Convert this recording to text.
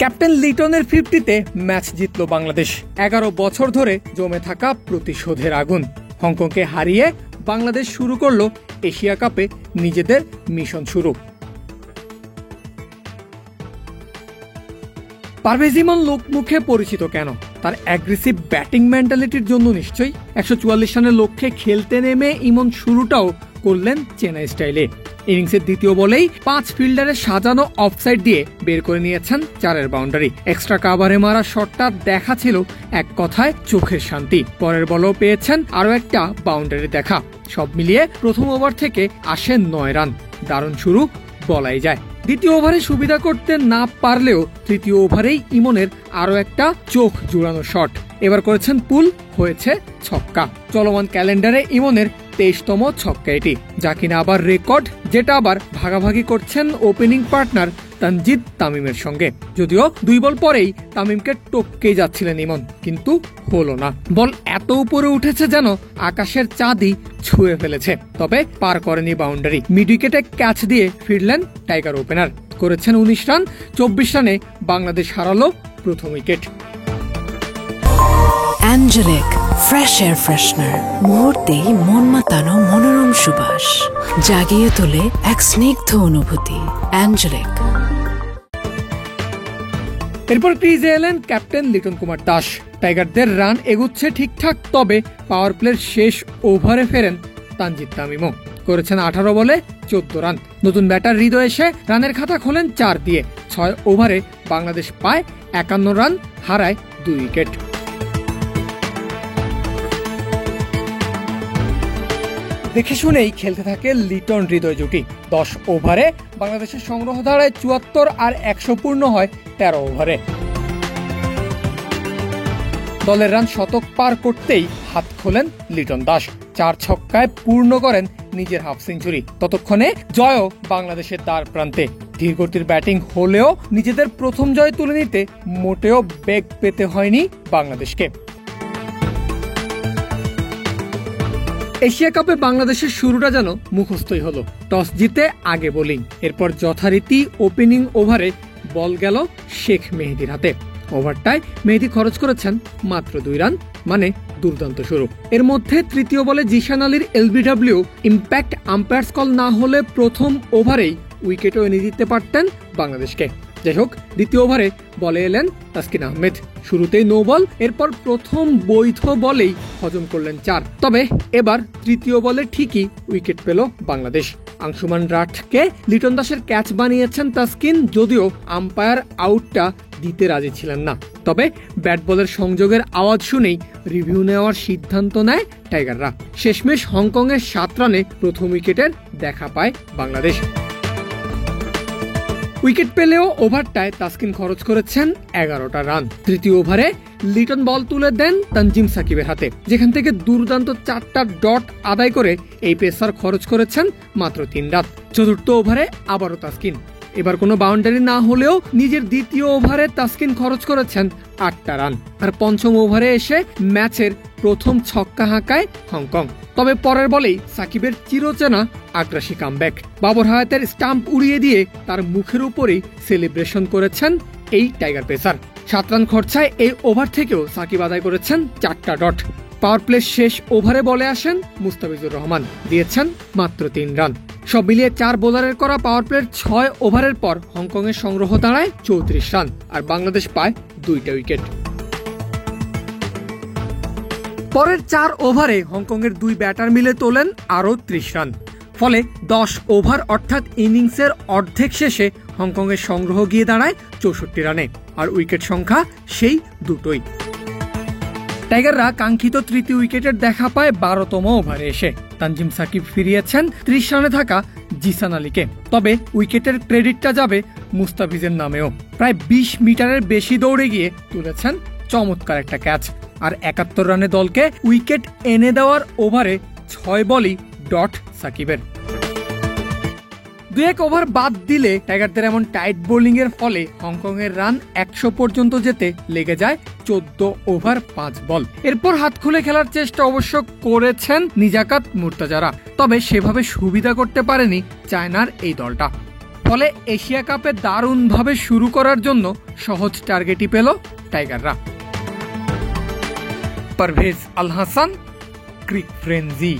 Captain লিটনের 50-তে match জিতল বাংলাদেশ। 11 বছর ধরে জমে থাকা প্রতিশোধের আগুন। হংকংকে হারিয়ে বাংলাদেশ শুরু করল এশিয়া কাপে নিজেদের মিশন শুরু। পারভেজ ইমন লোকমুখে পরিচিত কেন? তার অ্যাগ্রেসিভ ব্যাটিং মেন্টালিটির জন্য নিশ্চয়ই। 144 রানের লক্ষ্যে খেলতে নেমে ইমন শুরুটাও করলেন চেন্নাই স্টাইলে। ইনিংসের দ্বিতীয় বলেই 5 ফিল্ডারের সাজানো অফসাইড দিয়ে বের করে নিয়েছেন 4-এর বাউন্ডারি। এক্সট্রা কাভারে মারা শটটা দেখা ছিল এক কথায় চোখের শান্তি। পরের বলেও পেয়েছেন আরো একটা বাউন্ডারি দেখা। সব মিলিয়ে প্রথম ওভার থেকে আসে 9 রান। দারুণ শুরু বলাই যায়। দ্বিতীয় ওভারে সুবিধা করতে না পারলেও তৃতীয় ওভারেই ইমনের আরো একটা চোখ জুড়ানো শট। এবার করেছেন পুল, হয়েছে ছক্কা। চলমান ক্যালেন্ডারে ইমনের 23তম ছক্কা এটি, যা কিনা আবার রেকর্ড, যেটা আবার ভাগাভাগি করছেন ওপেনিং পার্টনার তানজিদ তামিমের সঙ্গে। যদিও 2 বল পরেই তামিমকে টপকেই যাচ্ছিলেন ইমন, কিন্তু হলো না। বল এত উপরে উঠেছে যেন আকাশের চাঁদই ছুঁয়ে ফেলেছে, তবে পার করেনি বাউন্ডারি। মিড উইকেটে ক্যাচ দিয়ে ফিরলেন টাইগার ওপেনার। করেছেন 19 রান। 24 রানে বাংলাদেশ হারালো প্রথম wicket. Angelic fresh air freshener, মুহূর্তেই মন মাতানো মনোরম সুবাস, জাগিয়ে তোলে এক স্নিগ্ধ অনুভূতি। অ্যাঞ্জেলিক। এরপর ক্রিজে এলেন ক্যাপ্টেন লিটন কুমার দাস। টাইগারদের রান এগুচ্ছে ঠিকঠাক, তবে পাওয়ার প্লের শেষ ওভারে ফেরেন তানজিদ তামিমও। করেছেন 18 বলে 14 রান। নতুন ব্যাটার হৃদয় এসে রানের খাতা খোলেন 4 দিয়ে। 6 ওভারে বাংলাদেশ পায় 51 রান, হারায় 2 উইকেট। দেখে শুনেই খেলতে থাকে লিটন হৃদয় জুটি। 10 ওভারে বাংলাদেশের সংগ্রহ দাঁড়ায় 74 আর 100 পূর্ণ হয় 13 ওভারে। দলের রান শতক পার করতেই হাত খোলেন লিটন দাস। 4 ছক্কায় পূর্ণ করেন নিজের হাফ সেঞ্চুরি। ততক্ষণে জয়ও বাংলাদেশের দ্বার প্রান্তে। ধীরগতির ব্যাটিং হলেও নিজেদের প্রথম জয় তুলে নিতে মোটেও বেগ পেতে হয়নি বাংলাদেশকে। এশিয়া কাপে বাংলাদেশের শুরুটা যেন মুখস্থই হলো। টস জিতে আগে বোলিং, এরপর যথারীতি ওপেনিং ওভারে বল গেল শেখ মেহেদীর হাতে। ওভারটায় মেহেদী খরচ করেছেন মাত্র 2 রান, মানে দুর্দান্ত শুরু। এর মধ্যে তৃতীয় বলে জিশান আলীর এলবিডব্লিউ ইম্প্যাক্ট আম্পায়ার্স কল না হলে প্রথম ওভারেই উইকেটও এনে দিতে পারতেন বাংলাদেশকে। যাই হোক, দ্বিতীয় ওভারে বলে এলেন তাসকিন আহমেদ। শুরুতেই নো বল, এরপর প্রথম বৈধ বলেই হজম করলেন 4। তবে এবার তৃতীয় বলে ঠিকই উইকেট পেল বাংলাদেশ। আংশুমান রাঠকে লিটন দাসের ক্যাচ বানিয়েছেন তাসকিন, যদিও আম্পায়ার আউটটা দিতে রাজি ছিলেন না। তবে ব্যাট বলের সংযোগের আওয়াজ শুনেই রিভিউ নেওয়ার সিদ্ধান্ত নেয় টাইগাররা। শেষমেশ হংকংয়ের 7 রানে প্রথম উইকেটের দেখা পায় বাংলাদেশ। উইকেট পেলেও ওভারটায় তাসকিন খরচ করেছেন 11টা রান। তৃতীয় ওভারে লিটন বল তুলে দেন তানজিম সাকিবের হাতে, যেখান থেকে দুর্দান্ত 4টা ডট আদায় করে এই পেসার খরচ করেছেন মাত্র 3 রান। চতুর্থ ওভারে আবারও তাসকিন। এবার কোনো বাউন্ডারি না হলেও নিজের দ্বিতীয় ওভারে তাসকিন খরচ করেছেন 8টা রান। আর পঞ্চম ওভারে এসে ম্যাচের প্রথম ছক্কা হাঁকায় হংকং। তবে পরের বলেই সাকিবের চিরচেনা আগ্রাসী কামব্যাক। বাবর হায়াতের স্টাম্প উড়িয়ে দিয়ে তার মুখের উপরেই সেলিব্রেশন করেছেন এই টাইগার পেসার। 7 রান খরচায় এই ওভার থেকেও সাকিব আদায় করেছেন 4টা ডট। পাওয়ার প্লে শেষ ওভারে বলে আসেন মুস্তাফিজুর রহমান, দিয়েছেন মাত্র 3 রান। সব মিলিয়ে 4 বোলারের করা পাওয়ার প্লের 6 ওভারের পর হংকংয়ের সংগ্রহ দাঁড়ায় 34 রান, আর বাংলাদেশ পায় 2টা উইকেট। পরের 4 ওভারে হংকংয়ের 2 ব্যাটার মিলে তোলেন আরও 30 রান। ফলে 10 ওভার অর্থাৎ ইনিংসের অর্ধেক শেষে হংকংয়ের সংগ্রহ গিয়ে দাঁড়ায় 64 রানে, আর উইকেট সংখ্যা সেই 2টোই। টাইগাররা কাঙ্ক্ষিত তৃতীয় উইকেটের দেখা পায় 12তম ওভারে এসে। তানজিম সাকিব ফিরিয়েছেন 30 রানে থাকা জিসান আলীকে। তবে উইকেটের ক্রেডিটটা যাবে মুস্তাফিজের নামেও। প্রায় 20 মিটারের বেশি দৌড়ে গিয়ে তুলেছেন চমৎকার একটা ক্যাচ। আর 71 রানে দলকে উইকেট এনে দেওয়ার ওভারে 6 বলই ডট সাকিবের। 2-1 ওভার বাদ দিলে টাইগারদের এমন টাইট বোলিং এর ফলে হংকং এর রান 100 পর্যন্ত যেতে লেগে যায় 14 ওভার 5 বল। এরপর হাত খুলে খেলার চেষ্টা অবশ্য করেছেন নিজাকাত মুর্তাজারা, তবে সেভাবে সুবিধা করতে পারেনি চায়নার এই দলটা। ফলে এশিয়া কাপে দারুণভাবে শুরু করার জন্য সহজ টার্গেটই পেল টাইগাররা। পারভেজ আল হাসান, ক্রিক ফ্রেঞ্জি।